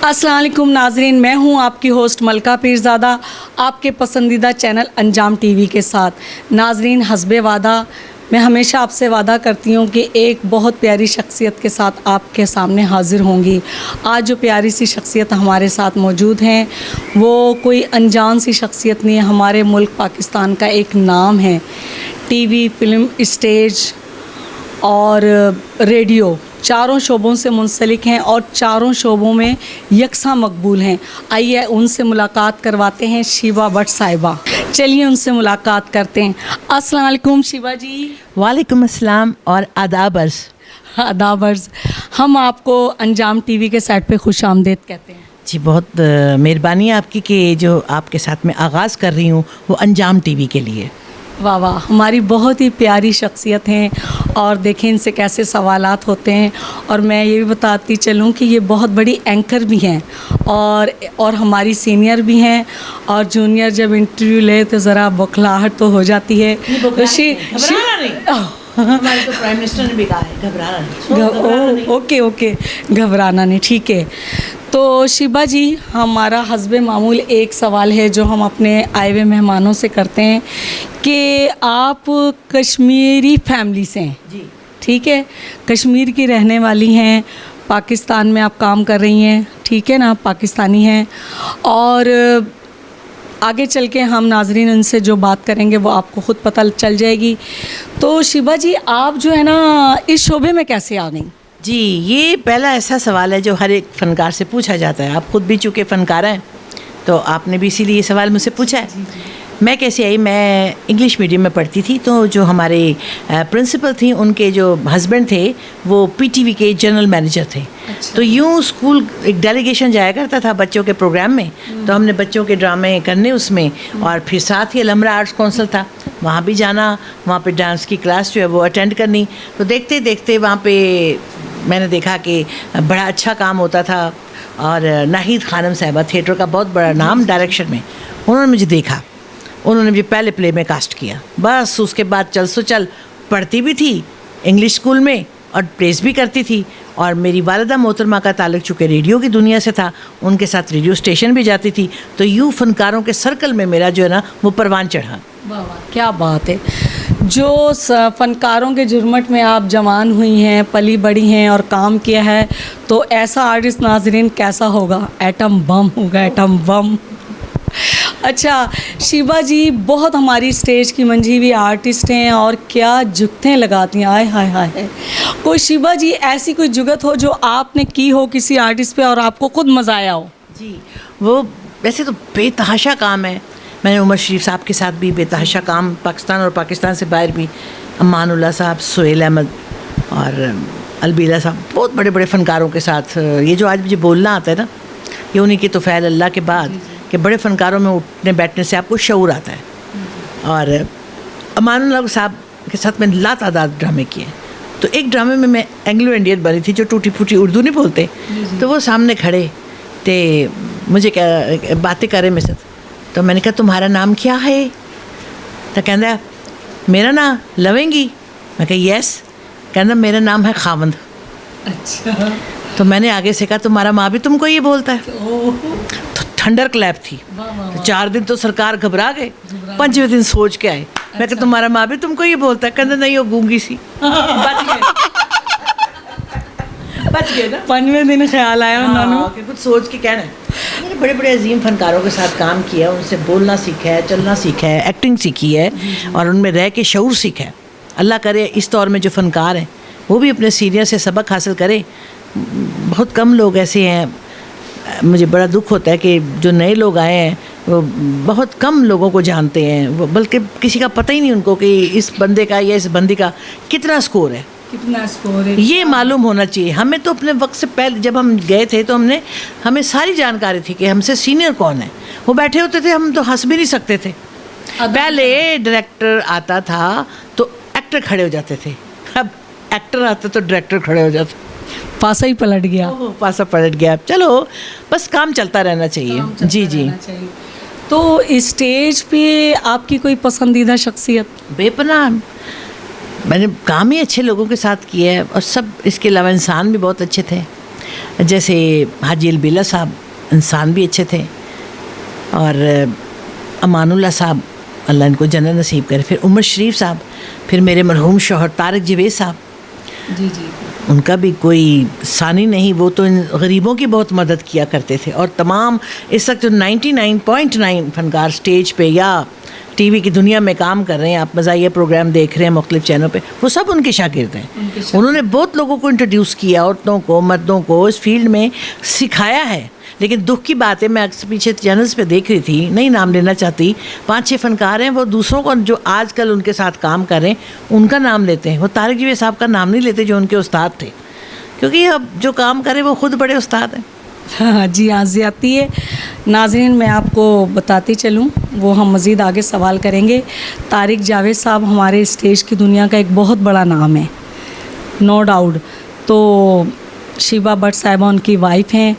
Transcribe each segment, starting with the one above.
अस्सलाम वालेकुम नाजरीन, मैं हूं आपकी होस्ट मलका पीरज़ादा आपके पसंदीदा चैनल अंजाम टीवी के साथ। नाजरीन, हस्बे वादा मैं हमेशा आपसे वादा करती हूं कि एक बहुत प्यारी शख्सियत के साथ आपके सामने हाज़िर होंगी। आज जो प्यारी सी शख्सियत हमारे साथ मौजूद हैं वो कोई अनजान सी शख्सियत नहीं है, हमारे मुल्क पाकिस्तान का एक नाम है। टीवी, फिल्म, स्टेज और रेडियो चारों शोबों से मुंसलिक हैं और चारों शोबों में यकसा मकबूल हैं। आइए उनसे मुलाकात करवाते हैं, शिवा भट्ट साहिबा। चलिए उनसे मुलाकात करते हैं। अस्सलाम वालेकुम शिवा जी। वालेकुम अस्सलाम और आदाबर्स। आदाबर्स। हम आपको अंजाम टीवी के सेट पे खुश आमदेद कहते हैं। जी, बहुत मेहरबानी आपकी कि जो आपके साथ मैं आगाज़ कर रही हूँ वो अंजाम टीवी के लिए। वाह वाह, हमारी बहुत ही प्यारी शख्सियत हैं और देखें इनसे कैसे सवालात होते हैं। और मैं ये भी बताती चलूँ कि ये बहुत बड़ी एंकर भी हैं और हमारी सीनियर भी हैं। और जूनियर जब इंटरव्यू ले तो ज़रा बौखलाहट तो हो जाती है। हमारे तो प्राइम मिनिस्टर ने भी कहा है घबराना नहीं। ओके, घबराना नहीं, ठीक है। तो शिबा जी, हमारा हस्बे मामूल एक सवाल है जो हम अपने आए हुए मेहमानों से करते हैं कि आप कश्मीरी फैमिली से हैं जी, ठीक है, कश्मीर की रहने वाली हैं, पाकिस्तान में आप काम कर रही हैं, ठीक है ना, पाकिस्तानी हैं। और आगे चल के हम नाजरीन उनसे जो बात करेंगे वो आपको ख़ुद पता चल जाएगी। तो शिबा जी, आप जो है ना इस शोबे में कैसे आ गई? जी, ये पहला ऐसा सवाल है जो हर एक फ़नकार से पूछा जाता है। आप ख़ुद भी चूँकि फ़नकार हैं तो आपने भी इसीलिए ये सवाल मुझसे पूछा है। मैं कैसे आई? मैं इंग्लिश मीडियम में पढ़ती थी, तो जो हमारे प्रिंसिपल थी उनके जो हस्बैंड थे वो पीटीवी के जनरल मैनेजर थे। अच्छा। तो यूँ स्कूल एक डेलीगेशन जाया करता था बच्चों के प्रोग्राम में, तो हमने बच्चों के ड्रामे करने उसमें, और फिर साथ ही अलमरा आर्ट्स काउंसिल था, वहाँ भी जाना, वहाँ पे डांस की क्लास जो है वो अटेंड करनी। तो देखते देखते वहाँ पे मैंने देखा कि बड़ा अच्छा काम होता था। और नाहिद खानम साहिबा, थिएटर का बहुत बड़ा नाम डायरेक्शन में, उन्होंने मुझे देखा, उन्होंने मुझे पहले प्ले में कास्ट किया। बस उसके बाद चल सो चल, पढ़ती भी थी इंग्लिश स्कूल में और प्लेस भी करती थी। और मेरी वालिदा मोहतरमा का ताल्लुक़ चूँकि रेडियो की दुनिया से था, उनके साथ रेडियो स्टेशन भी जाती थी। तो यूँ फ़नकारों के सर्कल में मेरा जो है ना वो परवान चढ़ा। वाह वाह, क्या बात है। जो फ़नकारों के जुर्मट में आप जवान हुई हैं, पली बड़ी हैं और काम किया है, तो ऐसा आर्टिस्ट नाजरीन कैसा होगा? एटम बम होगा, एटम बम। अच्छा शिबा जी, बहुत हमारी स्टेज की मंझी हुई आर्टिस्ट हैं और क्या जुगतें लगाती हैं, आय हाय हाय। कोई शिबा जी ऐसी कोई जुगत हो जो आपने की हो किसी आर्टिस्ट पे और आपको खुद मज़ा आया हो? जी, वो वैसे तो बेतहाशा काम है। मैंने उमर शरीफ साहब के साथ भी बेतहाशा काम, पाकिस्तान और पाकिस्तान से बाहर भी, अमानुल्लाह साहब, सुहेल अहमद और अलबीला साहब, बहुत बड़े बड़े फ़नकारों के साथ। ये जो आज मुझे बोलना आता है ना, ये उन्हीं की तोफ़ैल अल्लाह के बाद कि बड़े फ़नकारों में उठने बैठने से आपको शऊर आता है। और अमानुल्लाह साहब के साथ मैंने लातादाद ड्रामे किए। तो एक ड्रामे में मैं एंग्लो इंडियन बनी थी, जो टूटी फूटी उर्दू नहीं बोलते, तो वो सामने खड़े थे, मुझे क्या बातें करे मेरे साथ। तो मैंने कहा तुम्हारा नाम क्या है? तो कहना मेरा नाम लवेंगी। मैं कहा यस। कहना मेरा नाम है खावंद। अच्छा। तो मैंने आगे से कहा तुम्हारा माँ भी तुमको ये बोलता है? तो थंडर क्लैप थी। तो 4 दिन तो सरकार घबरा गए, 5वें दिन सोच के आए। मैं कहा तुम्हारा माँ भी तुमको ये बोलता है? कहना नहीं, वो गूंगी सी। बच गए ना। 5वें दिन ख्याल आया उन्होंने कुछ सोच के कहना। मैंने बड़े बड़े अजीम फ़नकारों के साथ काम किया, उनसे बोलना सीखा है, चलना सीखा है, एक्टिंग सीखी है और उनमें रह के शऊर सीखा है। अल्लाह करे इस दौर में जो फ़नकार हैं वो भी अपने सीनियर से सबक हासिल करें। बहुत कम लोग ऐसे हैं, मुझे बड़ा दुख होता है कि जो नए लोग आए हैं वो बहुत कम लोगों को जानते हैं, वो बल्कि किसी का पता ही नहीं उनको कि इस बंदे का या इस बंदी का कितना स्कोर है, ये मालूम होना चाहिए। हमें तो अपने वक्त से पहले जब हम गए थे तो हमें सारी जानकारी थी कि हमसे सीनियर कौन है। वो बैठे होते थे, हम तो हंस भी नहीं सकते थे। पहले डायरेक्टर आता था तो एक्टर खड़े हो जाते थे, अब एक्टर आता तो डायरेक्टर खड़े हो जाते। पासा ही पलट गया। पासा पलट गया। चलो बस काम चलता रहना चाहिए। जी जी। तो स्टेज पे आपकी कोई पसंदीदा शख्सियत? बेपनाह मैंने काम ही अच्छे लोगों के साथ किया है और सब, इसके अलावा इंसान भी बहुत अच्छे थे। जैसे हाजी अलबेला साहब इंसान भी अच्छे थे, और अमानुल्लाह साहब अल्लाह इनको जन्नत नसीब करे, फिर उमर शरीफ साहब, फिर मेरे मरहूम शौहर तारिक जवेद साहब, जी जी। उनका भी कोई सानी नहीं, वो तो इन गरीबों की बहुत मदद किया करते थे। और तमाम इस वक्त जो 99.9 फनकार स्टेज पे या टीवी की दुनिया में काम कर रहे हैं, आप मज़ाहिया प्रोग्राम देख रहे हैं मुख्तलिफ चैनलों पे, वो सब उनके शागिर्द हैं। उन्होंने बहुत लोगों को इंट्रोड्यूस किया, औरतों को, मर्दों को इस फील्ड में सिखाया है। लेकिन दुख की बात है, मैं अक्सर पीछे चैनल्स पे देख रही थी, नहीं नाम लेना चाहती, 5-6 फनकार हैं, वो दूसरों को जो आजकल उनके साथ काम कर रहे हैं उनका नाम लेते हैं, वो तारिक जवेद साहब का नाम नहीं लेते जो उनके उस्ताद थे, क्योंकि अब जो काम करे वो खुद बड़े उस्ताद हैं। हाँ जी, हाँ ज़्यादती है। नाज़रीन, मैं आपको बताती चलूँ, वो हम मज़ीद आगे सवाल करेंगे। तारिक जावेद साहब हमारे स्टेज की दुनिया का एक बहुत बड़ा नाम है, नो डाउट। तो शिबा भट्ट साहिबा उनकी वाइफ हैं।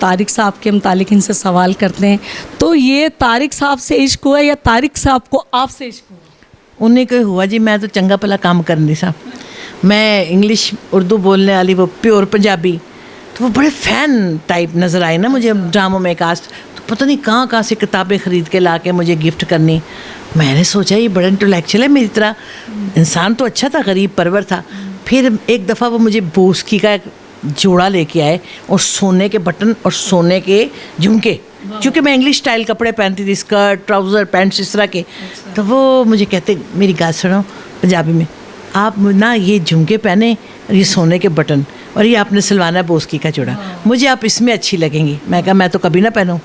तारिक साहब के मुतालिक इनसे सवाल करते हैं, तो ये तारिक साहब से इश्क हुआ या तारिक साहब को आपसे इश्क हुआ? उन्हें कोई हुआ जी, मैं तो चंगा भला काम करनी सा, मैं इंग्लिश उर्दू बोलने वाली, वो प्योर पंजाबी, तो वो बड़े फ़ैन टाइप नज़र आए ना मुझे ड्रामों में कास्ट, तो पता नहीं कहाँ से किताबें ख़रीद के ला के मुझे गिफ्ट करनी। मैंने सोचा ये बड़ा इंटेलेक्चुअल है मेरी तरह, इंसान तो अच्छा था, गरीब परवर था। फिर एक दफ़ा वो मुझे बोस्की का एक जोड़ा लेके आए, और सोने के बटन और सोने के झुमके, क्योंकि मैं इंग्लिश स्टाइल कपड़े पहनती थी, स्कर्ट, ट्राउज़र, पैंट्स इस तरह के। तो वो मुझे कहते, मेरी बात सुनो पंजाबी में, आप ना ये झुमके पहने और ये सोने के बटन, और ये आपने सिलवाना बोस्की का जोड़ा, मुझे आप इसमें अच्छी लगेंगी। मैं कहा मैं तो कभी ना पहनूं,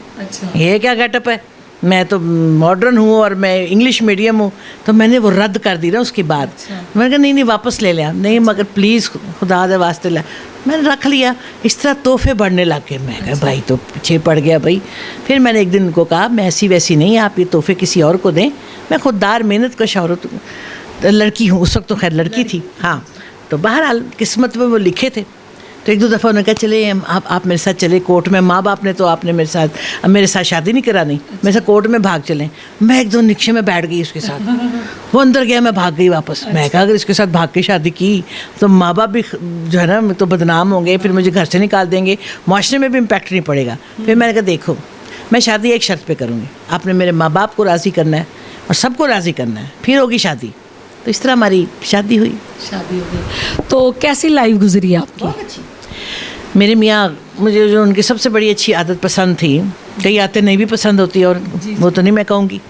ये क्या गेटअप है, मैं तो मॉडर्न हूँ और मैं इंग्लिश मीडियम हूँ। तो मैंने वो रद्द कर दी ना उसके बाद। मैंने कहा नहीं वापस ले लिया, नहीं मगर प्लीज़ खुदा दे वास्ते ला। मैंने रख लिया। इस तरह तोहफे बढ़ने लग गए। मैं कहा भाई तो पीछे पड़ गया भाई। फिर मैंने एक दिन उनको कहा मैं ऐसी वैसी नहीं, आप ये तोहफे किसी और को दें, मैं खुददार मेहनत कश औरत लड़की हूँ। उस वक्त तो खैर लड़की थी, हाँ। तो बहरहाल किस्मत में वो लिखे थे। तो एक दो दफ़ा उन्होंने कहा चले आप मेरे साथ चले कोर्ट में, माँ बाप ने तो आपने मेरे साथ शादी नहीं करानी, मेरे साथ कोर्ट में भाग चलें। मैं एक दो रिक्शे में बैठ गई उसके साथ, वो अंदर गया, मैं भाग गई वापस। मैं कहा अगर इसके साथ भाग के शादी की तो माँ बाप भी जो है ना तो बदनाम होंगे, फिर मुझे घर से निकाल देंगे, माशरे में भी इम्पैक्ट नहीं पड़ेगा। फिर मैंने कहा देखो मैं शादी एक शर्त पे करूँगी, आपने मेरे माँ बाप को राज़ी करना है और सबको राज़ी करना है, फिर होगी शादी। तो इस तरह हमारी शादी हुई। शादी हो गई। तो कैसी लाइफ गुजरी आपकी? बहुत अच्छी। मेरे मियाँ, मुझे जो उनकी सबसे बड़ी अच्छी आदत पसंद थी, कई आते नहीं भी पसंद होती और वो तो नहीं मैं कहूँगी,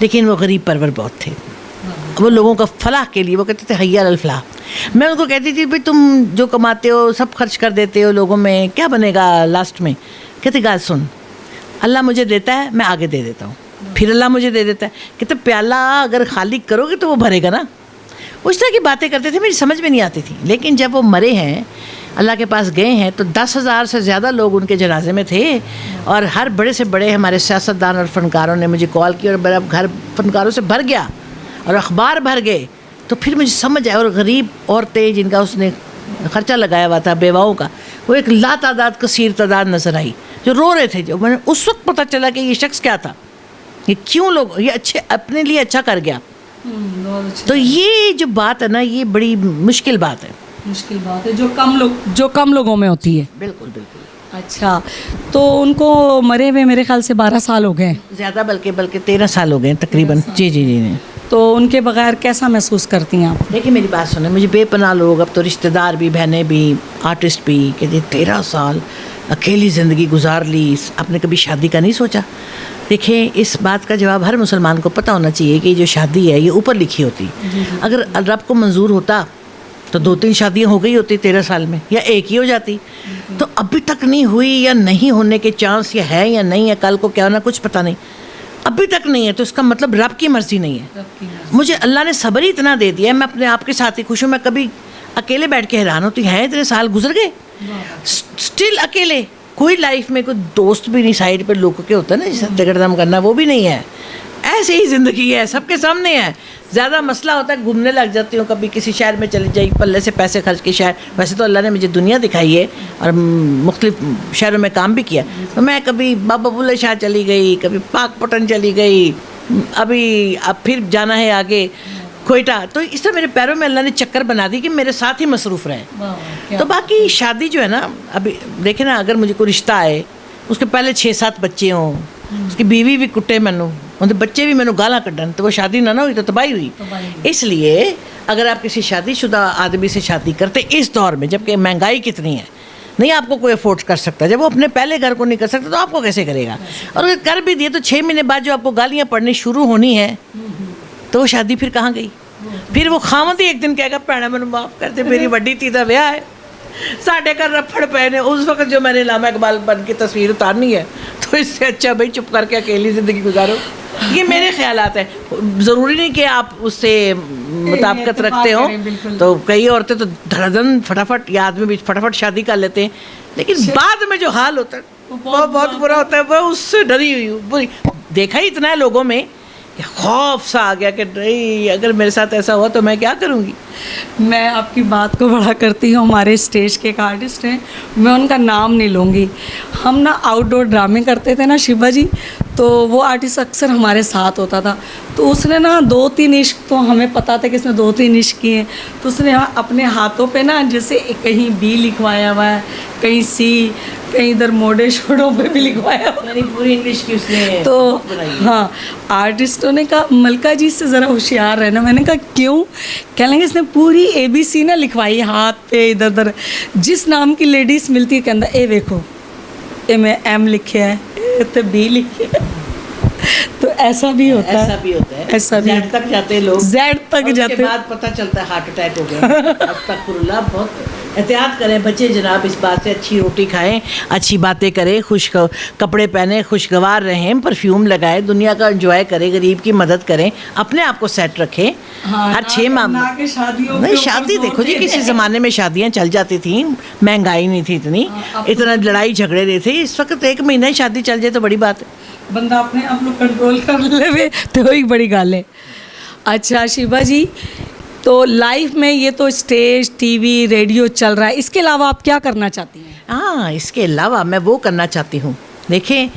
लेकिन वो गरीब परवर बहुत थे। वो लोगों का फलाह के लिए वो कहते थे हैया अल फलाह। मैं उनको कहती थी भाई तुम जो कमाते हो सब खर्च कर देते हो लोगों में, क्या बनेगा लास्ट में? कहते गाल सुन, अल्लाह मुझे देता है मैं आगे दे देता हूँ, फिर अल्लाह मुझे दे देता है। कहते प्याला अगर खाली करोगे तो वो भरेगा ना। उस तरह की बातें करते थे, मेरी समझ में नहीं आती थी। लेकिन जब वो मरे हैं, अल्लाह के पास गए हैं, तो 10,000 से ज़्यादा लोग उनके जनाजे में थे और हर बड़े से बड़े हमारे सियासतदान और फ़नकारों ने मुझे कॉल किया और मेरा घर फ़नकारों से भर गया और अखबार भर गए। तो फिर मुझे समझ आया, और गरीब औरतें जिनका उसने ख़र्चा लगाया हुआ था, बेवाओं का, वो एक लातादाद कसीर तादाद नज़र आई जो रो रहे थे। जो मैंने उस वक्त पता चला कि ये शख्स क्या था, ये क्यों लोग ये अच्छे अपने लिए अच्छा कर गया। तो ये जो बात है ना, ये बड़ी मुश्किल बात है। मुश्किल बात है जो कम लोगों में होती है। बिल्कुल बिल्कुल। अच्छा, तो उनको मरे हुए मेरे ख्याल से 12 साल हो गए, ज़्यादा बल्कि 13 साल हो गए तकरीबन। जी जी जी। तो उनके बगैर कैसा महसूस करती हैं आप? देखिए मेरी बात सुने, मुझे बेपनाह लोग, अब तो रिश्तेदार भी, बहनें भी, आर्टिस्ट भी, कहते 13 साल अकेली ज़िंदगी गुजार ली, आपने कभी शादी का नहीं सोचा? देखिए इस बात का जवाब हर मुसलमान को पता होना चाहिए कि जो शादी है ये ऊपर लिखी होती। अगर रब को मंजूर होता तो 2-3 शादियाँ हो गई होती 13 साल में, या एक ही हो जाती। तो अभी तक नहीं हुई या नहीं होने के चांस या है या नहीं है, कल को क्या होना कुछ पता नहीं, अभी तक नहीं है, तो इसका मतलब रब की मर्ज़ी नहीं है। मुझे अल्लाह ने सब्र ही इतना दे दिया है, मैं अपने आप के साथ ही खुश हूँ। मैं कभी अकेले बैठ के हैरान होती है, इतने साल गुजर गए स्टिल अकेले, कोई लाइफ में कोई दोस्त भी नहीं, साइड पर लोगों के होता है ना जिससे दगड़दम करना, वो भी नहीं है। ऐसे ही ज़िंदगी है, सबके सामने है। ज़्यादा मसला होता है घूमने लग जाती हूँ, कभी किसी शहर में चली जाई, पल्ले से पैसे खर्च के शहर। वैसे तो अल्लाह ने मुझे दुनिया दिखाई है और मुख्तलिफ शहरों में काम भी किया। तो मैं कभी बाबा बुल्ले शाह चली गई, कभी पाकपटन चली गई, अब फिर जाना है आगे क्वेटा। तो इस तरह मेरे पैरों में अल्लाह ने चक्कर बना दी कि मेरे साथ ही मसरूफ़ रहे। तो बाकी शादी जो है ना, अभी देखे ना, अगर मुझे कोई रिश्ता आए, उसके पहले 6-7 बच्चे हों, उसकी बीवी भी कुट्टे मैनू, उनके बच्चे भी मैनू गाला कड्डन, तो वो शादी ना हुई तो तबाही हुई। इसलिए अगर आप किसी शादीशुदा आदमी से शादी करते इस दौर में, जबकि महंगाई कितनी है, नहीं आपको कोई अफोर्ड कर सकता, जब वो अपने पहले घर को नहीं कर सकता तो आपको कैसे करेगा। और अगर कर भी दिए तो 6 महीने बाद जो आपको गालियाँ पड़नी शुरू होनी है, तो वो शादी फिर कहाँ गई। फिर वो खामद ही एक दिन कहेगा भैणा मैनू माफ़ कर दे, मेरी वड्डी धी दा ब्याह है, साढ़े घर रफड़ पे ने। उस वक्त जो मैंने इलामा इकबाल बन की तस्वीर उतारनी है, तो इससे अच्छा भाई चुप करके अकेली ज़िंदगी गुजारो। ये मेरे ख्यालात हैं। ज़रूरी नहीं कि आप उससे मुताबिकत रखते हो। तो कई औरतें तो धड़ाधन फटाफट, या आदमी भी फटाफट शादी कर लेते हैं, लेकिन बाद में जो हाल होता है वो बहुत बुरा होता है। वो उससे डरी हुई हूँ, बुरी देखा ही इतना है लोगों में कि खौफ सा आ गया कि नहीं, अगर मेरे साथ ऐसा हुआ तो मैं क्या करूँगी। मैं आपकी बात को बड़ा करती हूँ। हमारे स्टेज के एक आर्टिस्ट हैं, मैं उनका नाम नहीं लूँगी। हम ना आउटडोर ड्रामे करते थे ना शिवा जी, तो वो आर्टिस्ट अक्सर हमारे साथ होता था। तो उसने ना 2-3 इश्क, तो हमें पता था कि इसने 2-3 इश्क किए हैं, तो उसने अपने हाथों पे ना जैसे कहीं बी लिखवाया हुआ है, कहीं सी, कहीं इधर मोड़े छोड़ों पे भी लिखवाया हुआ है। पूरी इंग्लिश की उसने तो हाँ, आर्टिस्टों ने कहा मलका जी से ज़रा होशियार रहना। मैंने कहा क्यों? कहने लगे इसने पूरी ABC ना लिखवाई हाथ पे, इधर उधर जिस नाम की लेडीज़ मिलती है कहता ए देखो, ए में M लिखे है, ए तो B लिखे है। तो ऐसा भी होता है, ऐसा भी Z तक जाते हैं लोग, Z तक जाते, उसके बाद पता चलता है हार्ट अटैक हो गया। अस्तगफुरुल्लाह, बहुत एहतियात करें बच्चे जनाब इस बात से। अच्छी रोटी खाएं, अच्छी बातें करें, खुश कपड़े पहने, खुशगवार रहें, परफ्यूम लगाएं, दुनिया का एंजॉय करें, गरीब की मदद करें, अपने आप को सेट रखें। हाँ, हर 6 माह नहीं शादी, देखो जी किसी ज़माने में शादियाँ चल जाती थी, महंगाई नहीं थी इतनी, इतना लड़ाई झगड़े नहीं थे। इस वक्त 1 महीना ही शादी चल जाए तो बड़ी बात है। बंदा अपने आप लोग कंट्रोल कर ले तो ही बड़ी गाल है। अच्छा शिवा जी, तो लाइफ में ये तो स्टेज, टीवी, रेडियो चल रहा है, इसके अलावा आप क्या करना चाहती हैं? हाँ, इसके अलावा मैं वो करना चाहती हूँ, देखें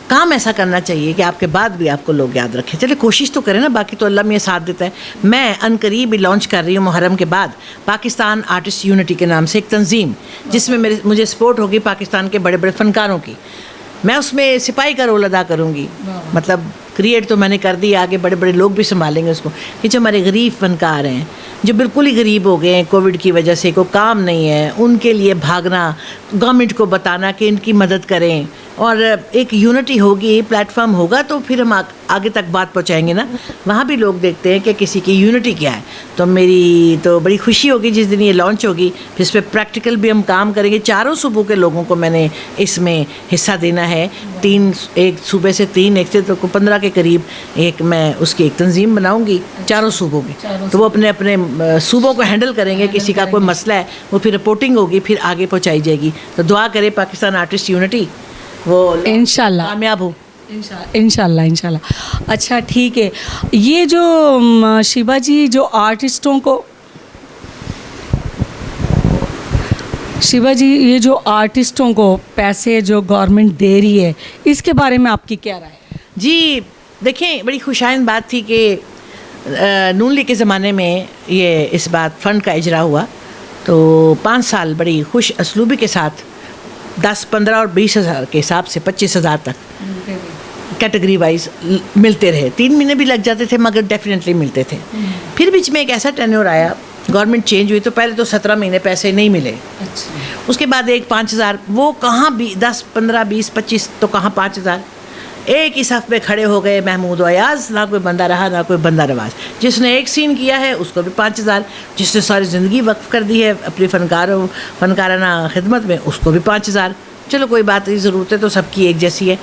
काम ऐसा करना चाहिए कि आपके बाद भी आपको लोग याद रखें। चलिए कोशिश तो करें ना, बाकी तो अल्लाह में साथ देता है। मैं अनकरीब लॉन्च कर रही हूँ मुहर्रम के बाद पाकिस्तान आर्टिस्ट यूनिटी के नाम से एक तंजीम, जिसमें मुझे सपोर्ट होगी पाकिस्तान के बड़े बड़े फ़नकारों की। मैं उसमें सिपाही का रोल अदा करूँगी, मतलब क्रिएट तो मैंने कर दी, आगे बड़े बड़े लोग भी संभालेंगे उसको। कि जो हमारे गरीब फनकार हैं, जो बिल्कुल ही गरीब हो गए हैं कोविड की वजह से, कोई काम नहीं है, उनके लिए भागना, गवर्नमेंट को बताना कि इनकी मदद करें, और एक यूनिटी होगी, प्लेटफॉर्म होगा, तो फिर हम आगे तक बात पहुंचाएंगे ना। वहाँ भी लोग देखते हैं कि किसी की यूनिटी क्या है। तो मेरी तो बड़ी खुशी होगी जिस दिन ये लॉन्च होगी, फिर इस पर प्रैक्टिकल भी हम काम करेंगे। 4 सूबों के लोगों को मैंने इसमें हिस्सा देना है, 3 एक सूबे से 3, एक से तो 15 के करीब एक मैं उसकी एक तंजीम बनाऊंगी 4 सूबों की। तो वो अपने अपने सूबों को हैंडल करेंगे, किसी का कोई मसला है वो फिर रिपोर्टिंग होगी, फिर आगे पहुँचाई जाएगी। तो दुआ करें पाकिस्तान आर्टिस्ट यूनिटी वो इंशाल्लाह कामयाब हो। इंशाल्लाह। अच्छा ठीक है, ये जो शिवा जी जो आर्टिस्टों को, शिवा जी ये जो आर्टिस्टों को पैसे जो गवर्नमेंट दे रही है, इसके बारे में आपकी क्या राय है? जी देखें, बड़ी खुशाइन बात थी कि नून लीग के ज़माने में ये इस बात फ़ंड का इजरा हुआ, तो 5 साल बड़ी खुश असलूबी के साथ 10, 15 और 20 हज़ार के हिसाब से 25 हज़ार तक कैटेगरी वाइज मिलते रहे। 3 महीने भी लग जाते थे मगर डेफिनेटली मिलते थे। फिर बीच में एक ऐसा टेन्योर आया, गवर्नमेंट चेंज हुई, तो पहले तो 17 महीने पैसे नहीं मिले। उसके बाद एक 5 हज़ार, वो कहाँ भी 10, 15, 20, 25, तो कहाँ 5 हज़ार। एक ही सफ़ में खड़े हो गए महमूद अयाज़, ना कोई बंदा रहा ना कोई बंदा नवाज। जिसने एक सीन किया है उसको भी 5 हज़ार, जिसने सारी ज़िंदगी वक्फ कर दी है अपनी फनकाराना खिदमत में, उसको भी 5 हज़ार। चलो कोई बात नहीं, ज़रूरतें तो सबकी एक जैसी है,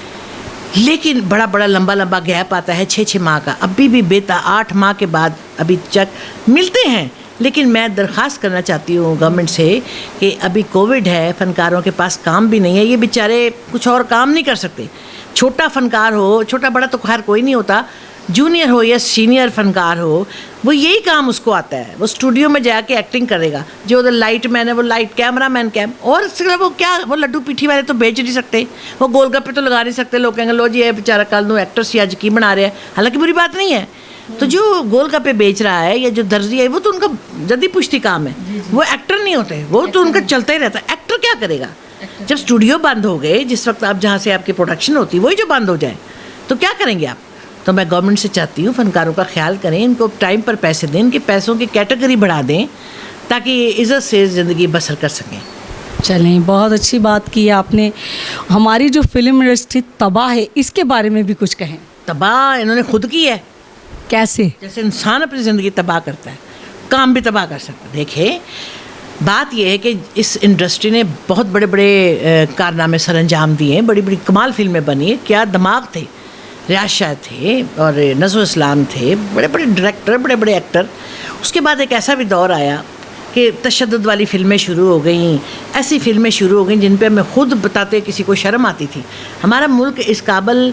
लेकिन बड़ा बड़ा लंबा लंबा गैप आता है 6-6 माह का। अभी भी बेटा 8 माह के बाद अभी चेक मिलते हैं। लेकिन मैं दरख्वास्त करना चाहती हूँ गवर्नमेंट से कि अभी कोविड है, फ़नकारों के पास काम भी नहीं है, ये बेचारे कुछ और काम नहीं कर सकते। छोटा फ़नकार हो, छोटा बड़ा तो खैर कोई नहीं होता, जूनियर हो या सीनियर फ़नकार हो, वो यही काम उसको आता है। वो स्टूडियो में जाके एक्टिंग करेगा, जो उधर लाइट मैन है वो लाइट, कैमरा मैन कैम, और सिर्फ वो क्या, वो लड्डू पीठी वाले तो बेच नहीं सकते, वो गोलगप्पे तो लगा नहीं सकते। लोग कहेंगे लो जी ये बेचारा कल नू एक्टर सी अज की बना रहे हैं, हालांकि बुरी बात नहीं है, तो जो गोलगप्पे बेच रहा है या जो दर्जी है वो तो उनका जदी पुश्ती काम है, वो एक्टर नहीं होते, वो तो उनका चलता ही रहता है। एक्टर क्या करेगा जब स्टूडियो बंद हो गए, जिस वक्त आप जहाँ से आपकी प्रोडक्शन होती है वही जो बंद हो जाए तो क्या करेंगे आप। तो मैं गवर्नमेंट से चाहती हूँ फनकारों का ख्याल करें, इनको टाइम पर पैसे दें, इनके पैसों की कैटेगरी बढ़ा दें ताकि इज़्ज़त से ज़िंदगी बसर कर सकें। चलें, बहुत अच्छी बात की है आपने। हमारी जो फिल्म इंडस्ट्री तबाह है इसके बारे में भी कुछ कहें। तबाह इन्होंने खुद की है। कैसे? जैसे इंसान अपनी ज़िंदगी तबाह करता है, काम भी तबाह कर सकता है। देखिए बात यह है कि इस इंडस्ट्री ने बहुत बड़े बड़े कारनामे सर अंजाम दिए हैं, बड़ी बड़ी कमाल फिल्में बनी हैं। क्या दिमाग थे, रियाज शाह थे और नज़रुल इस्लाम थे, बड़े बड़े डायरेक्टर, बड़े बड़े एक्टर। उसके बाद एक ऐसा भी दौर आया कि तशद्दुद वाली फ़िल्में शुरू हो गई, ऐसी फिल्में शुरू हो गई जिन पे हमें खुद बताते किसी को शर्म आती थी। हमारा मुल्क इस काबिल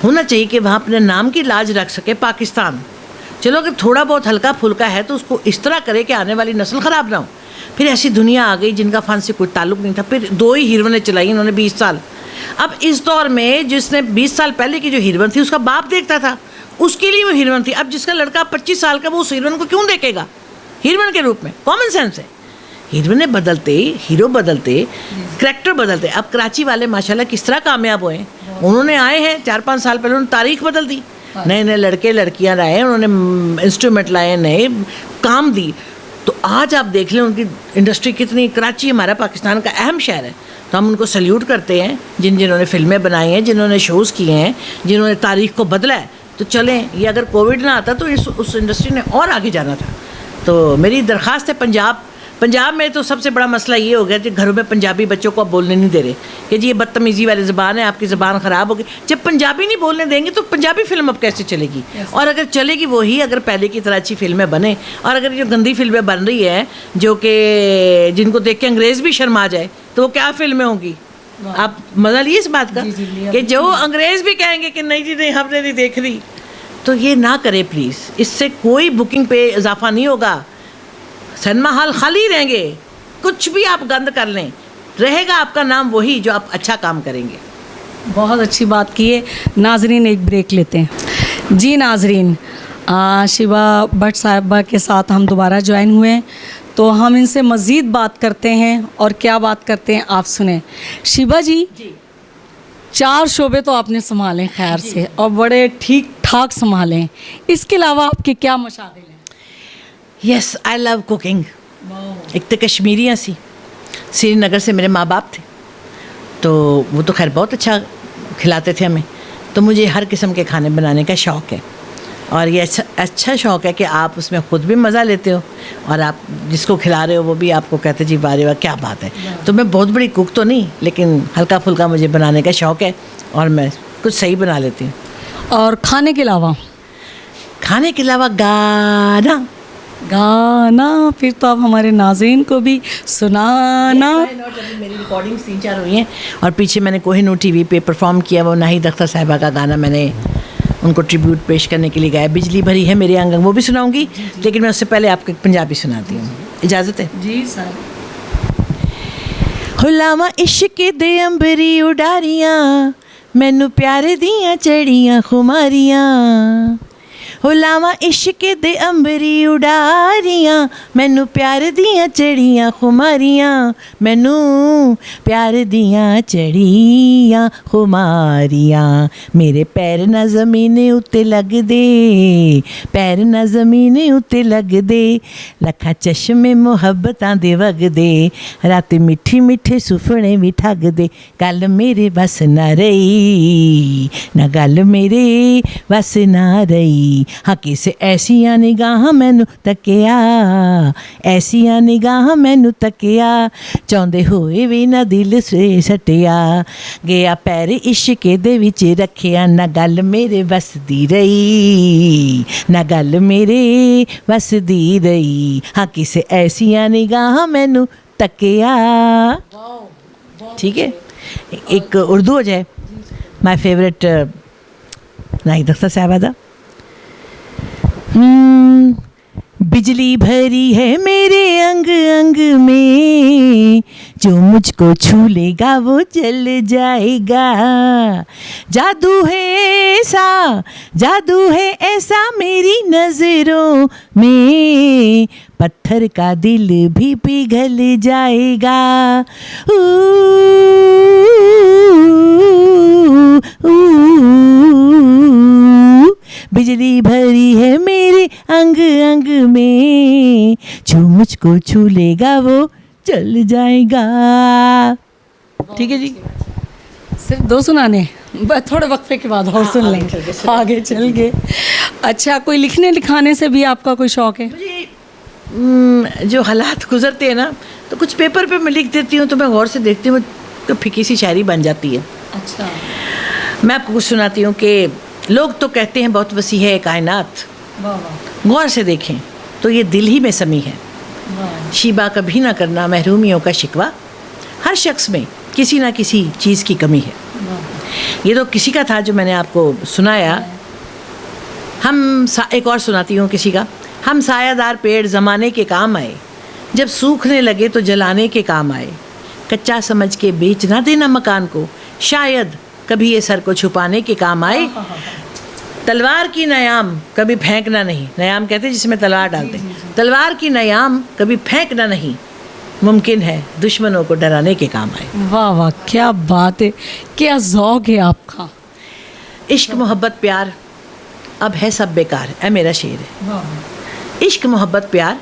होना चाहिए कि वहाँ अपने नाम की लाज रख सके। पाकिस्तान चलो अगर थोड़ा बहुत हल्का फुल्का है तो उसको इस तरह करे कि आने वाली नस्ल ख़राब ना हो। फिर ऐसी दुनिया आ गई जिनका फ़न से कोई ताल्लुक़ नहीं था, फिर 2 ही हीरोइनें चलाई इन्होंने 20 साल। अब इस दौर में जिसने 20 साल पहले की जो हीरोइन थी उसका बाप देखता था, उसके लिए वो हीरोइन थी। अब जिसका लड़का 25 साल का वो उस हीरोइन को क्यों देखेगा हीरोइन के रूप में? कॉमन सेंस है। हीरोइनें बदलते, हीरो बदलते, करैक्टर बदलते। अब कराची वाले माशाल्लाह किस तरह कामयाब हुए हैं। उन्होंने आए हैं 4-5 साल पहले, उन्होंने तारीख बदल दी। नए नए लड़के लड़कियां लाए, उन्होंने इंस्ट्रूमेंट लाए, नए काम दी। तो आज आप देख लें उनकी इंडस्ट्री कितनी। कराची हमारा पाकिस्तान का अहम शहर है, तो हम उनको सल्यूट करते हैं जिन्होंने फ़िल्में बनाई हैं, जिन्होंने शोज़ किए हैं, जिन्होंने तारीख को बदला है। तो चलें, ये अगर कोविड ना आता तो उस इंडस्ट्री ने और आगे जाना था। तो मेरी दरख्वास्त है पंजाब में तो सबसे बड़ा मसला ये हो गया कि घरों में पंजाबी बच्चों को अब बोलने नहीं दे रहे कि जी ये बदतमीज़ी वाली ज़बान है, आपकी ज़बान ख़राब होगी। जब पंजाबी नहीं बोलने देंगे तो पंजाबी फिल्म अब कैसे चलेगी? और अगर चलेगी वही अगर पहले की तरह अच्छी फिल्में बने, और अगर जो गंदी फिल्में बन रही हैं जो कि जिनको देख के अंग्रेज़ भी शर्मा जाए तो वो क्या फिल्में होंगी? आप मज़ा लिए इस बात का कि जो अंग्रेज़ भी कहेंगे कि नहीं जी नहीं हमने नहीं देख रही। तो ये ना करें प्लीज़, इससे कोई बुकिंग पे इजाफा नहीं होगा। सिनेमा हॉल खाली रहेंगे, कुछ भी आप गंद कर लें, रहेगा आपका नाम वही जो आप अच्छा काम करेंगे। बहुत अच्छी बात की है। नाजरीन एक ब्रेक लेते हैं। जी नाजरीन, शिबा भट्ट साहिबा के साथ हम दोबारा ज्वाइन हुए हैं, तो हम इनसे मज़ीद बात करते हैं और क्या बात करते हैं आप सुने। शिबा जी 4 शोबे तो आपने संभाले खैर से और बड़े ठीक ठाक संभाले, इसके अलावा आपके क्या मशागिल हैं? Yes, I love cooking. एक तो कश्मीरियाँ सी, श्रीनगर से मेरे माँ बाप थे, तो वो तो खैर बहुत अच्छा खिलाते थे हमें। तो मुझे हर किस्म के खाने बनाने का शौक़ है, और ये अच्छा शौक़ है कि आप उसमें ख़ुद भी मज़ा लेते हो और आप जिसको खिला रहे हो वो भी आपको कहते जी वाह वाह क्या बात है। तो मैं बहुत बड़ी कुक तो नहीं, लेकिन हल्का फुल्का मुझे बनाने का शौक़ है और मैं कुछ सही बना लेती हूँ। और खाने के अलावा गाना फिर तो आप हमारे नाज़रीन को भी सुनाना। मेरी रिकॉर्डिंग्स 3-4 हुई हैं और पीछे मैंने कोहिनूर टीवी पे परफॉर्म किया, वो नाहिद अख्तर साहिबा का गाना मैंने उनको ट्रिब्यूट पेश करने के लिए गाया, बिजली भरी है मेरे आंगन, वो भी सुनाऊंगी। लेकिन मैं उससे पहले आपको एक पंजाबी सुनाती हूँ, इजाज़त है? जी सर। हुलावा इश्क दे अंबरी उडारियां, मैनू प्यारे दियां चढ़ियां खुमारियां। हुलावा इश्क दे अंबरी उडारियां, मैनू प्यार दियां चढ़ियां खुमारियां, मैनू प्यार दियां चढ़ियां खुमारियां। मेरे पैर ना ज़मीन उत्ते लगदे, पैर ना ज़मीन उत्ते लगदे, लखां चश्मे मुहब्बतां दे वगदे, रात मिठी मिठे सुफने भी ठगदे। गल मेरे बस ना रही, ना गल मेरे बस ना रही। हाँ किसे ऐसियां निगाह मैनू तकिया, ऐसियां निगाह मैनू तकिया, चाਹੁੰਦੇ होए भी ना दिल से सटिया। गया पैर इश्क दे विच रखिया, ना गल मेरे बस दी रही, ना गल मेरे बस दी रही। हाँ किसे ऐसियां निगाह मैनू तकिया। ठीक है, एक उर्दू हो जाए, माय फेवरेट नाहिद अख्तर साहिबा दा। बिजली भरी है मेरे अंग अंग में, जो मुझको छू लेगा वो चल जाएगा। जादू है ऐसा मेरी नजरों में, पत्थर का दिल भी पिघल जाएगा। ऊ, बिजली भरी है मेरे अंग अंग में, जो मुझको छू लेगा वो चल जाएगा। ठीक है जी। सिर्फ 2 सुनाने, थोड़े वक्फे के बाद और सुन लेंगे, आगे चल के। अच्छा, कोई लिखने लिखाने से भी आपका कोई शौक है? मुझे जो हालात गुजरते हैं ना, तो कुछ पेपर पे मैं लिख देती हूँ, तो मैं गौर से देखती हूँ तो फीकी सी शायरी बन जाती है। अच्छा, मैं आपको कुछ सुनाती हूँ कि लोग तो कहते हैं बहुत वसी है कायनात, वाह वाह, गौर से देखें तो ये दिल ही में समी है। वाह। शीबा कभी ना करना महरूमियों का शिकवा, हर शख्स में किसी ना किसी चीज़ की कमी है। ये तो किसी का था जो मैंने आपको सुनाया। एक और सुनाती हूँ किसी का। हम सायादार पेड़ ज़माने के काम आए, जब सूखने लगे तो जलाने के काम आए। कच्चा समझ के बेच ना देना मकान को, शायद कभी ये सर को छुपाने के काम आए। तलवार की नयाम कभी फेंकना नहीं, नयाम कहते हैं जिसमें तलवार डालते हैं। तलवार की नयाम कभी फेंकना नहीं, मुमकिन है दुश्मनों को डराने के काम आए। वाह वाह, क्या बात है, क्या ज़ौक़ है आपका। इश्क मोहब्बत प्यार अब है सब बेकार, है मेरा शेर है। इश्क मोहब्बत प्यार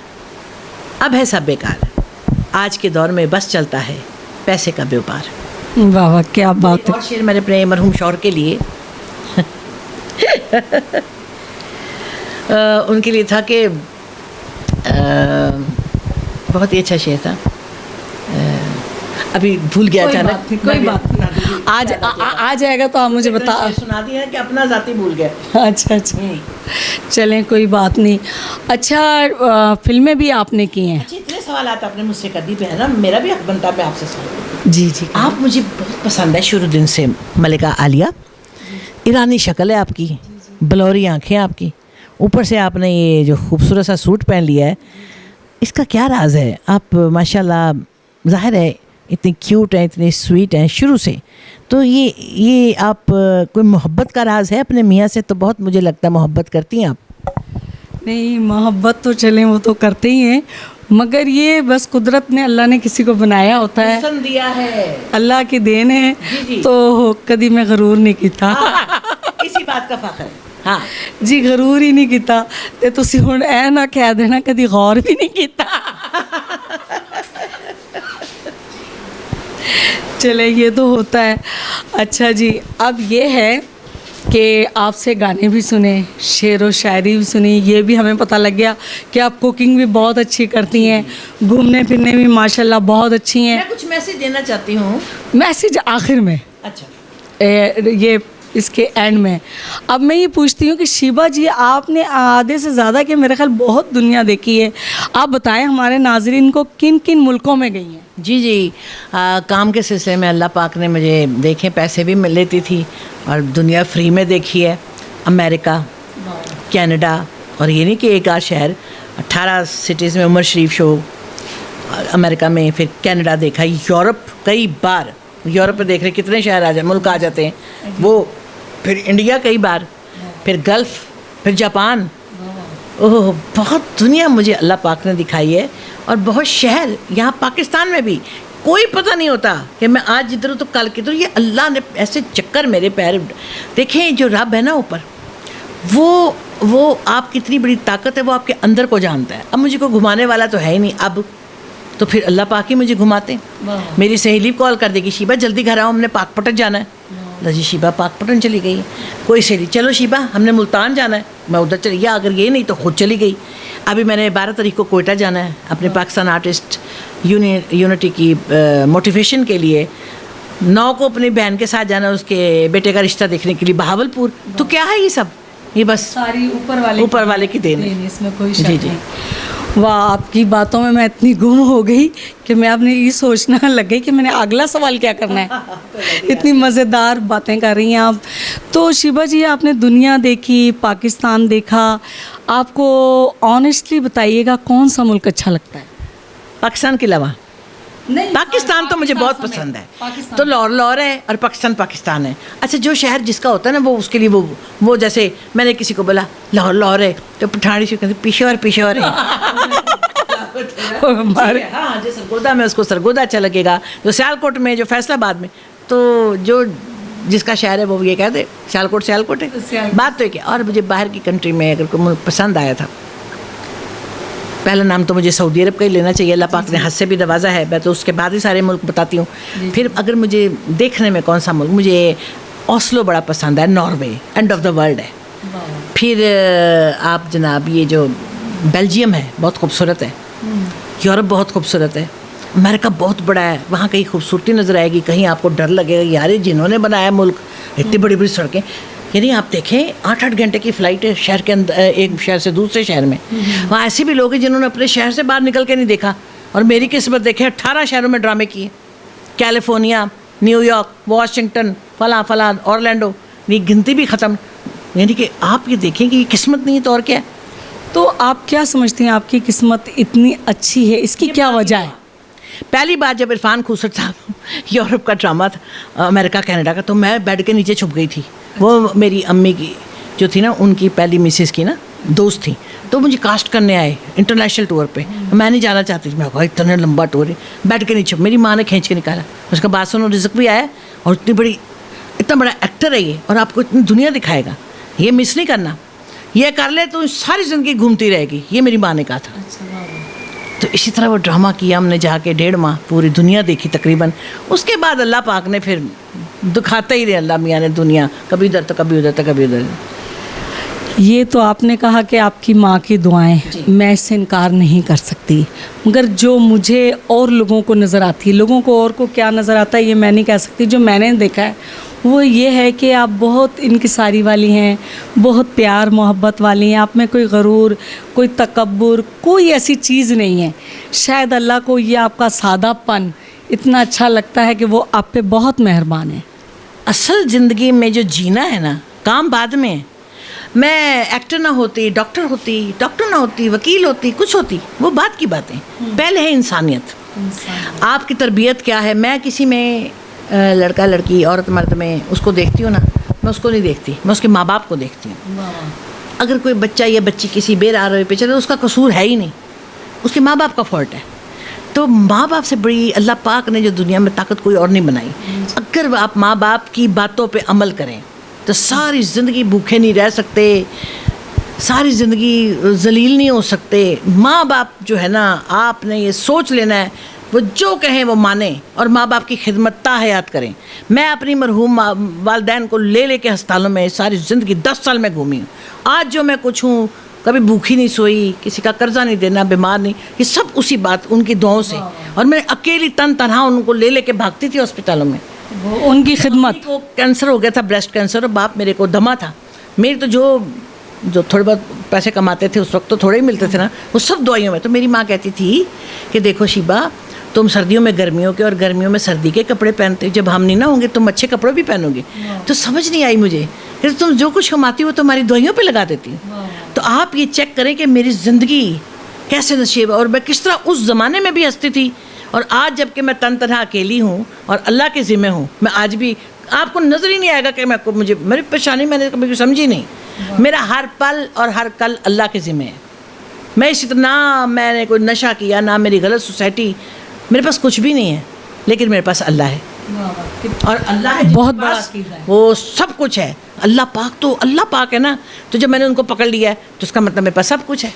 अब है सब बेकार, आज के दौर में बस चलता है पैसे का व्यापार। वाह वाह, क्या बात है। और शेर मैंने अपने मरहूम शौहर के लिए उनके लिए था कि बहुत ही अच्छा शेर था, अभी भूल गया अचानक। कोई बात नहीं, आज आ जाएगा तो आप मुझे बता। सुना दिया कि अपना जाति भूल गया। अच्छा अच्छा, चलें कोई बात नहीं। अच्छा, फिल्में भी आपने की हैं? अच्छा, इतने सवाल आपने मुझसे कर दी है ना, मेरा भी हक बनता है आपसे सवाल। जी जी। आप मुझे बहुत पसंद है शुरू दिन से, मलिका आलिया। ईरानी शक्ल है आपकी, बलौरी आँखें आपकी, ऊपर से आपने ये जो खूबसूरत सा सूट पहन लिया है, इसका क्या राज है? आप माशाल्लाह, ज़ाहिर है इतनी क्यूट हैं, इतनी स्वीट हैं शुरू से। तो ये आप कोई मोहब्बत का राज है अपने मियाँ से? तो बहुत मुझे लगता है मोहब्बत करती हैं आप। नहीं, मोहब्बत तो चलें वो तो करते ही हैं, मगर ये बस कुदरत ने, अल्लाह ने किसी को बनाया होता है, हुस्न दिया है, अल्लाह की देन है। जी। तो कभी मैं गरूर नहीं किया। इसी बात का फख्र है। हाँ जी, गरूर ही नहीं किया ते तुसी हुण ऐ ना कह देना कभी गौर भी नहीं किया। चले, ये तो होता है। अच्छा जी, अब ये है कि आपसे गाने भी सुने, शेर व शायरी भी सुनी, ये भी हमें पता लग गया कि आप कुकिंग भी बहुत अच्छी करती हैं, घूमने फिरने भी माशाल्लाह बहुत अच्छी हैं। मैं कुछ मैसेज देना चाहती हूँ। मैसेज आखिर में, अच्छा, ये इसके एंड में। अब मैं ये पूछती हूँ कि शीबा जी, आपने आधे से ज़्यादा के मेरे ख्याल बहुत दुनिया देखी है, आप बताएं हमारे नाजरीन को किन किन मुल्कों में गई हैं? जी, काम के सिलसिले में अल्लाह पाक ने मुझे देखे, पैसे भी मिल लेती थी और दुनिया फ्री में देखी है। अमेरिका, कनाडा, और ये नहीं कि एक आध शहर, 18 सिटीज़ में उमर शरीफ शो, अमेरिका में, फिर कनाडा देखा, यूरोप कई बार, यूरोप में देख रहे कितने शहर मुल्क आ जाते हैं वो, फिर इंडिया कई बार, फिर गल्फ़, फिर जापान। ओह, बहुत दुनिया मुझे अल्लाह पाक ने दिखाई है, और बहुत शहर यहाँ पाकिस्तान में भी कोई पता नहीं होता कि मैं आज जिधर हूँ तो कल किधर। ये अल्लाह ने ऐसे चक्कर मेरे पैर देखें। जो रब है ना ऊपर, वो आप कितनी बड़ी ताकत है वो आपके अंदर को जानता है। अब मुझे कोई घुमाने वाला तो है ही नहीं, अब तो फिर अल्लाह पाक ही मुझे घुमाते। मेरी सहेली कॉल कर देगी, शीबा जल्दी घर आओ, हमने पाकपटन जाना है। जी, शीबा पाकपटन चली गई। कोई सहेली, चलो शीबा हमने मुल्तान जाना है, मैं उधर चली, या अगर ये नहीं तो खुद चली गई। अभी मैंने 12 तारीख को कोयटा जाना है अपने पाकिस्तान आर्टिस्ट यूनिटी की मोटिवेशन के लिए। 9 को अपनी बहन के साथ जाना, उसके बेटे का रिश्ता देखने के लिए बहावलपुर। तो क्या है ये सब? ये बस सारी ऊपर वाले की देन है, इसमें कोई शक नहीं। वाह, आपकी बातों में मैं इतनी गुम हो गई कि मैं अपने ये सोचना लग गई कि मैंने अगला सवाल क्या करना है। इतनी मज़ेदार बातें कर रही हैं आप। तो शीबा जी, आपने दुनिया देखी, पाकिस्तान देखा, आपको ऑनेस्टली बताइएगा कौन सा मुल्क अच्छा लगता है? पाकिस्तान के अलावा नहीं, पाकिस्तान तो मुझे बहुत पाकिस्तान पसंद है। पाकिस्तान तो लाहौर लाहौर है और पाकिस्तान पाकिस्तान है। अच्छा, जो शहर जिसका होता है ना, वो उसके लिए वो जैसे मैंने किसी को बोला लाहौर लाहौर है, तो पठानी से कहते पेशेवर है। हमारे हाँ, जो सरगोदा में उसको सरगोदा अच्छा लगेगा, जो सियालकोट में, जो फैसलाबाद में, तो जो जिसका शहर है वो ये कहते सियालकोट है। बात तो क्या, और मुझे बाहर की कंट्री में अगर कोई मुल्क पसंद आया था, पहला नाम तो मुझे सऊदी अरब का ही लेना चाहिए। अल्लाह पाक ने हद से भी नवाजा है, मैं तो उसके बाद ही सारे मुल्क बताती हूँ। फिर अगर मुझे देखने में कौन सा मुल्क, मुझे ओस्लो बड़ा पसंद है, Norway end of the world है। फिर आप जनाब ये जो बेल्जियम है बहुत खूबसूरत है, यूरोप बहुत खूबसूरत है, अमेरिका बहुत बड़ा है, वहाँ कहीं खूबसूरती नज़र आएगी, कहीं आपको डर लगेगा यार ये जिन्होंने बनाया मुल्क, इतनी बड़ी बड़ी सड़कें। यानी आप देखें 8-8 घंटे की फ़्लाइट है शहर के अंदर, एक शहर से दूसरे शहर में। वहाँ ऐसे भी लोग हैं जिन्होंने अपने शहर से बाहर निकल के नहीं देखा, और मेरी किस्मत देखें 18 शहरों में ड्रामे किए, कैलिफोर्निया, न्यूयॉर्क, वाशिंगटन, फला ऑरलैंडो, ये गिनती भी ख़त्म। यानी कि आप ये देखें कि ये किस्मत नहीं है तो और क्या है। तो आप क्या समझते हैं आपकी किस्मत इतनी अच्छी है, इसकी क्या वजह है? पहली बार जब इरफान खूसट साहब यूरोप का ड्रामा था, अमेरिका कनाडा का, तो मैं बेड के नीचे छुप गई थी। वो मेरी अम्मी की जो थी ना, उनकी पहली मिसेस की ना दोस्त थी, तो मुझे कास्ट करने आए इंटरनेशनल टूर पे। मैं नहीं जाना चाहती थी, मैं कहा इतना लंबा टूर है, बेड के नीचे मेरी माँ ने खींच के निकाला। उसका बाद सुनो रिज़्क भी आया, और इतना बड़ा एक्टर है ये, और आपको इतनी दुनिया दिखाएगा, ये मिस नहीं करना, ये कर ले तो सारी ज़िंदगी घूमती रहेगी, ये मेरी माँ ने कहा था। तो इसी तरह वो ड्रामा किया हमने, जाके 1.5 माह पूरी दुनिया देखी तकरीबन। उसके बाद अल्लाह पाक ने फिर दिखाते ही रहे, अल्लाह मियाँ ने दुनिया, कभी इधर तो कभी उधर तो कभी उधर। ये तो आपने कहा कि आपकी माँ की दुआएं, मैं इससे इनकार नहीं कर सकती, मगर जो मुझे और लोगों को नज़र आती है, लोगों को और को क्या नज़र आता है ये मैं नहीं कह सकती, जो मैंने देखा है वो ये है कि आप बहुत इनकिसारी वाली हैं, बहुत प्यार मोहब्बत वाली हैं, आप में कोई गरूर, कोई तकब्बुर, कोई ऐसी चीज़ नहीं है। शायद अल्लाह को ये आपका सादापन इतना अच्छा लगता है कि वो आप पे बहुत मेहरबान है। असल ज़िंदगी में जो जीना है ना, काम बाद में है। मैं एक्टर ना होती, डॉक्टर ना होती, वकील होती, कुछ होती, वो बात की बातें। पहले है इंसानियत। आपकी तरबियत क्या है। मैं किसी में लड़का लड़की, औरत मर्द में उसको देखती हूँ ना, मैं उसको नहीं देखती, मैं उसके माँ बाप को देखती हूँ। अगर कोई बच्चा या बच्ची किसी बेराह पे चले, उसका कसूर है ही नहीं, उसके माँ बाप का फॉल्ट है। तो माँ बाप से बड़ी अल्लाह पाक ने जो दुनिया में ताकत कोई और नहीं बनाई। अगर आप माँ बाप की बातों पे अमल करें तो सारी ज़िंदगी भूखे नहीं रह सकते, सारी ज़िंदगी जलील नहीं हो सकते। माँ बाप जो है ना, आपने ये सोच लेना है, वो जो कहें वो माने, और माँ बाप की खिदमत ताहयात करें। मैं अपनी मरहूम वालदैन को ले के अस्पतालों में सारी ज़िंदगी 10 साल में घूमी हूँ। आज जो मैं कुछ हूँ, कभी भूखी नहीं सोई, किसी का कर्जा नहीं देना, बीमार नहीं, ये सब उसी बात, उनकी दुआओं से। और मैं अकेली तनहा उनको ले के भागती थी अस्पतालों में, उनकी खिदमत। को कैंसर हो गया था, ब्रेस्ट कैंसर, और बाप मेरे को दमा था। मेरी तो जो थोड़े बहुत पैसे कमाते थे उस वक्त, तो थोड़े ही मिलते थे ना, वो सब दवाइयों में। तो मेरी माँ कहती थी कि देखो शिबा, तुम सर्दियों में गर्मियों के और गर्मियों में सर्दी के कपड़े पहनते, जब हम नहीं ना होंगे तुम अच्छे कपड़े भी पहनोगे। तो समझ नहीं आई मुझे कि तुम जो कुछ कमाती हो तुम्हारी दवाइयों पे लगा देती हो। तो आप ये चेक करें कि मेरी ज़िंदगी कैसे नसीब है, और मैं किस तरह उस ज़माने में भी हंसती थी, और आज जबकि मैं तनहा अकेली हूँ और अल्लाह के ज़िम्मे हूँ, मैं आज भी, आपको नज़र ही नहीं आएगा कि मुझे मेरी परेशानी मैंने कभी समझी नहीं। मेरा हर पल और हर कल अल्लाह के ज़िम्मे है। मैं इसी तरह, ना मैंने कोई नशा किया, ना मेरी गलत सोसाइटी, मेरे पास कुछ भी नहीं है, लेकिन मेरे पास अल्लाह है। और अल्लाह है बहुत बड़ा अकीदा है, वो सब कुछ है। अल्लाह पाक है ना, तो जब मैंने उनको पकड़ लिया है तो उसका मतलब मेरे पास सब कुछ है।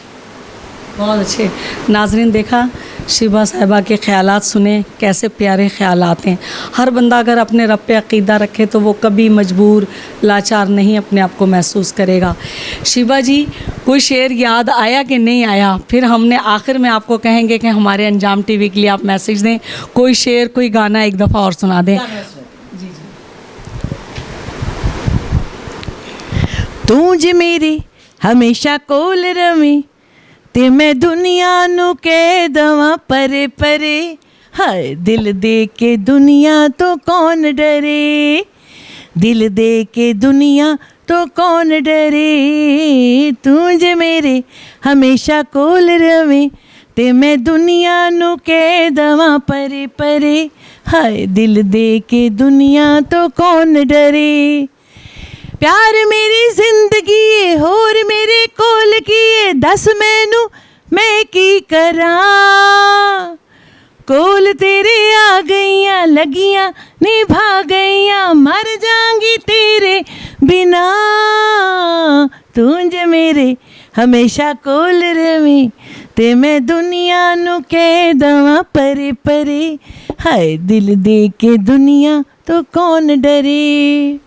बहुत अच्छे। नाजरीन, देखा शिबा साहिबा के ख़यालात सुने, कैसे प्यारे ख़यालात हैं। हर बंदा अगर अपने रब पे अक़ीदा रखे तो वो कभी मजबूर, लाचार नहीं अपने आप को महसूस करेगा। शिबा जी, कोई शेर याद आया कि नहीं आया? फिर हमने आखिर में आपको कहेंगे कि हमारे अंजाम टीवी के लिए आप मैसेज दें, कोई शेर, कोई गाना एक दफ़ा और सुना दें। तू जे मेरी हमेशा कोल रवी, ते मैं दुनिया नू कह दवा परे परे, हाय दिल दे के दुनिया तो कौन डरे, दिल दे के दुनिया तो कौन डरे, तू जे मेरे हमेशा कोल रवे, ते मैं दुनिया नू कह दवां परे परे, हाय दिल दे के दुनिया तो कौन डरे। प्यार मेरी जिंदगी है होर मेरे कोल की है, दस मैनू मैं की करां। कोल तेरे आ गईयां लगियां निभा गईयां, मर जाऊंगी तेरे बिना। तूं जे मेरे हमेशा कोल रवी, ते मैं दुनिया नू कह दवां परे परे, हाय दिल दे के दुनिया तो कौन डरे।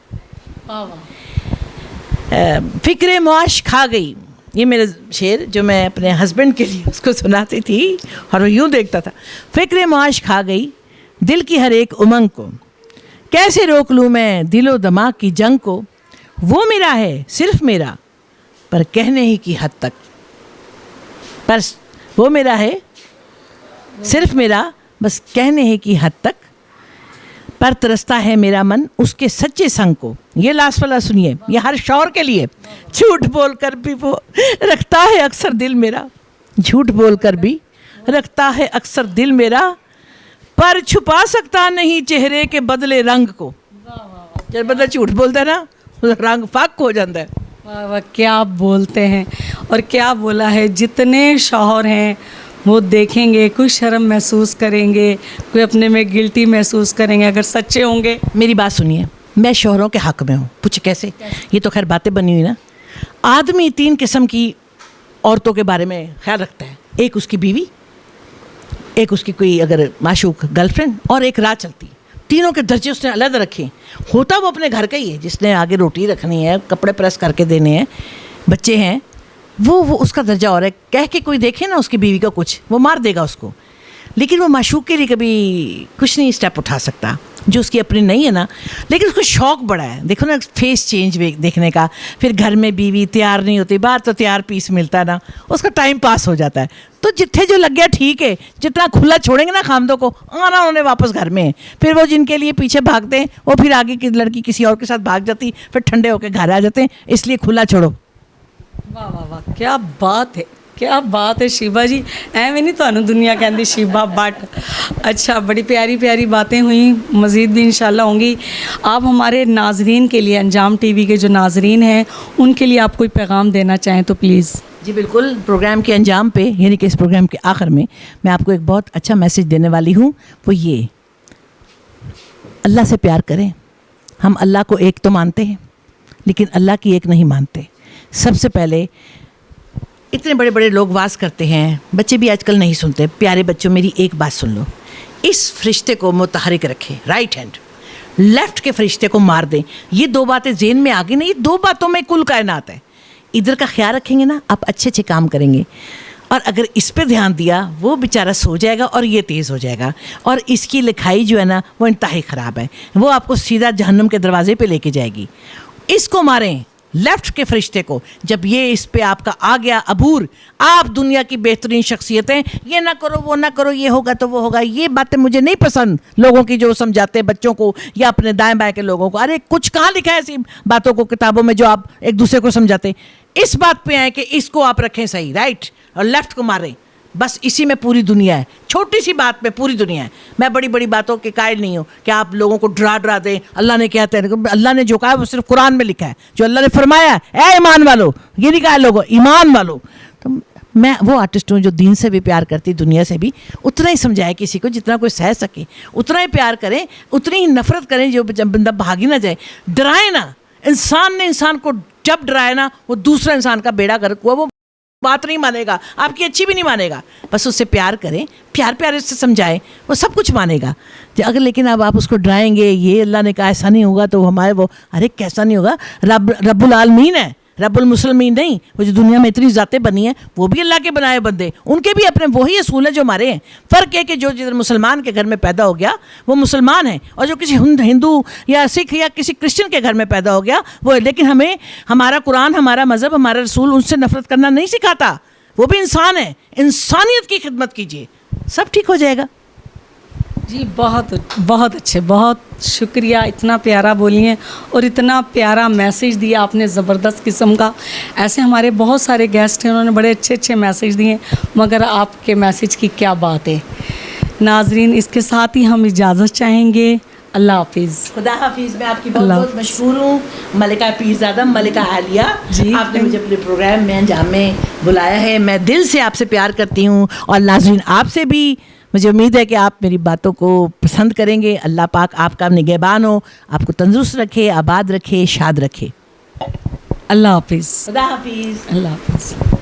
फिक्रे मुआश खा गई, ये मेरा शेर जो मैं अपने हस्बैंड के लिए उसको सुनाती थी और वो यूँ देखता था। फिक्रे मुआश खा गई दिल की हर एक उमंग को, कैसे रोक लूँ मैं दिलो दिमाग की जंग को। वो मेरा है सिर्फ मेरा पर कहने ही की हद तक, पर वो मेरा है सिर्फ मेरा बस कहने ही की हद तक, पर तरसता है मेरा मन उसके सच्चे संग को। ये लास्ट वाला सुनिए, ये हर शौर के लिए। झूठ बोल कर भी वो रखता है अक्सर दिल मेरा, झूठ बोल कर भी रखता है अक्सर दिल मेरा, पर छुपा सकता नहीं चेहरे के बदले रंग को। जब बंदा झूठ बोलता है ना, रंग फाक हो जाता है। वाह वाह, क्या आप बोलते हैं और क्या बोला है। जितने शौहर हैं वो देखेंगे, कोई शर्म महसूस करेंगे, कोई अपने में गिल्टी महसूस करेंगे अगर सच्चे होंगे। मेरी बात सुनिए, मैं शौहरों के हक में हूँ। पूछे कैसे? ये तो खैर बातें बनी हुई ना। आदमी 3 किस्म की औरतों के बारे में ख्याल रखता है, एक उसकी बीवी, एक उसकी कोई अगर माशूक गर्लफ्रेंड, और एक राह चलती। तीनों के दर्जे उसने अलग रखे। होता वो अपने घर का ही है, जिसने आगे रोटी रखनी है, कपड़े प्रेस करके देने हैं, बच्चे हैं, वो उसका दर्जा और है। कह के कोई देखे ना उसकी बीवी का कुछ, वो मार देगा उसको। लेकिन वो माशूक के लिए कभी कुछ नहीं स्टेप उठा सकता जो उसकी अपनी नहीं है ना। लेकिन उसको शौक़ बड़ा है, देखो ना फेस चेंज देखने का। फिर घर में बीवी तैयार नहीं होती, बाहर तो तैयार पीस मिलता है ना, उसका टाइम पास हो जाता है। तो जितने जो लग गया ठीक है, जितना खुला छोड़ेंगे ना खामदों को, आना उन्होंने वापस घर में। फिर वो जिनके लिए पीछे भागते हैं वो फिर आगे की लड़की किसी और के साथ भाग जाती, फिर ठंडे होकर घर आ जाते हैं। इसलिए खुला छोड़ो। वाह वाह वाह, क्या बात है, क्या बात है शिबा जी। ਐਵੇਂ नहीं ਤੁਹਾਨੂੰ दुनिया कहती शिबा बट। अच्छा, बड़ी प्यारी प्यारी बातें हुई, मज़ीद भी इंशाल्लाह होंगी। आप हमारे नाजरीन के लिए, अंजाम टीवी के जो नाजरीन हैं, उनके लिए आप कोई पैगाम देना चाहें तो प्लीज़। जी बिल्कुल, प्रोग्राम के अंजाम पे, यानी कि इस प्रोग्राम के आखिर में मैं आपको एक बहुत अच्छा मैसेज देने वाली हूँ। वो ये, अल्लाह से प्यार करें। हम अल्लाह को एक तो मानते हैं, लेकिन अल्लाह की एक नहीं मानते। सबसे पहले इतने बड़े बड़े लोग वास करते हैं, बच्चे भी आजकल नहीं सुनते। प्यारे बच्चों, मेरी एक बात सुन लो। इस फरिश्ते को मुतहरिक रखें, राइट हैंड, लेफ्ट के फरिश्ते को मार दें। ये 2 बातें जेन में आ गई ना, ये 2 बातों में कुल कायनात है। इधर का ख्याल रखेंगे ना, आप अच्छे अच्छे काम करेंगे। और अगर इस पे ध्यान दिया, वो बेचारा सो जाएगा और ये तेज़ हो जाएगा। और इसकी लिखाई जो है ना, वो इंतहाई ख़राब है, वो आपको सीधा जहन्नुम के दरवाजे पे लेके जाएगी। इसको मारें, लेफ्ट के फरिश्ते को। जब ये इस पे आपका आ गया अबूर, आप दुनिया की बेहतरीन शख्सियतें, ये ना करो वो ना करो, ये होगा तो वो होगा, ये बातें मुझे नहीं पसंद लोगों की जो समझाते हैं बच्चों को या अपने दाएं बाएं के लोगों को। अरे कुछ कहाँ लिखा है ऐसी बातों को किताबों में जो आप एक दूसरे को समझाते। इस बात पे आए कि इसको आप रखें सही, राइट, और लेफ्ट को मारें। बस इसी में पूरी दुनिया है, छोटी सी बात में पूरी दुनिया है। मैं बड़ी बड़ी बातों के कायल नहीं हूँ कि आप लोगों को डरा दें। अल्लाह ने क्या है, अल्लाह ने जो कहा है वो सिर्फ कुरान में लिखा है, जो अल्लाह ने फरमाया है, ए ईमान वालो, ये नहीं कहा लोगों, ईमान वालो। तो मैं वो आर्टिस्ट हूँ जो दीन से भी प्यार करती, दुनिया से भी। उतना ही समझाए किसी को जितना कोई सह सके, उतना ही प्यार करें, उतनी ही नफरत करें जो बंदा भागी ना जाए। डराए ना, इंसान ने इंसान को जब डराए ना, वो दूसरा इंसान का बेड़ा गर्क हुआ, वो बात नहीं मानेगा, आपकी अच्छी भी नहीं मानेगा। बस उससे प्यार करें, प्यार प्यार से समझाएं, वो सब कुछ मानेगा। अगर लेकिन अब आप उसको डराएंगे, ये अल्लाह ने कहा ऐसा नहीं होगा, तो हमारे वो, अरे कैसा नहीं होगा, रब्बुल आलमीन है, रब्बुल मुसलमीन नहीं। वो जो दुनिया में इतनी ज़ातें बनी हैं, वो भी अल्लाह के बनाए बंदे, उनके भी अपने वही असूल है जो हमारे हैं। फ़र्क है कि जो जिधर मुसलमान के घर में पैदा हो गया वो मुसलमान है, और जो किसी हिंदू या सिख या किसी क्रिश्चियन के घर में पैदा हो गया वो है। लेकिन हमें हमारा कुरान, हमारा मज़हब, हमारा रसूल उनसे नफरत करना नहीं सिखाता। वो भी इंसान है, इंसानियत की खिदमत कीजिए, सब ठीक हो जाएगा। जी बहुत बहुत अच्छे, बहुत शुक्रिया, इतना प्यारा बोली हैं और इतना प्यारा मैसेज दिया आपने, ज़बरदस्त किस्म का। ऐसे हमारे बहुत सारे गेस्ट हैं, उन्होंने बड़े अच्छे अच्छे मैसेज दिए, मगर आपके मैसेज की क्या बात है। नाजरीन, इसके साथ ही हम इजाज़त चाहेंगे। अल्लाह हाफिज़। खुदा हाफिज़। मैं आपकी बहुत अल्लाह बहुत मशहूर हूँ, मलिका पीरज़ादा, मलिका आलिया जी, आपने मुझे अपने प्रोग्राम में अंजाम में बुलाया है। मैं दिल से आपसे प्यार करती हूँ और नाज़रीन आपसे भी। मुझे उम्मीद है कि आप मेरी बातों को पसंद करेंगे। अल्लाह पाक आपका निगहबान हो, आपको तंदुरुस्त रखे, आबाद रखे, शाद रखे। अल्लाह हाफिज़। खुदा हाफिज़। अल्लाह हाफिज़।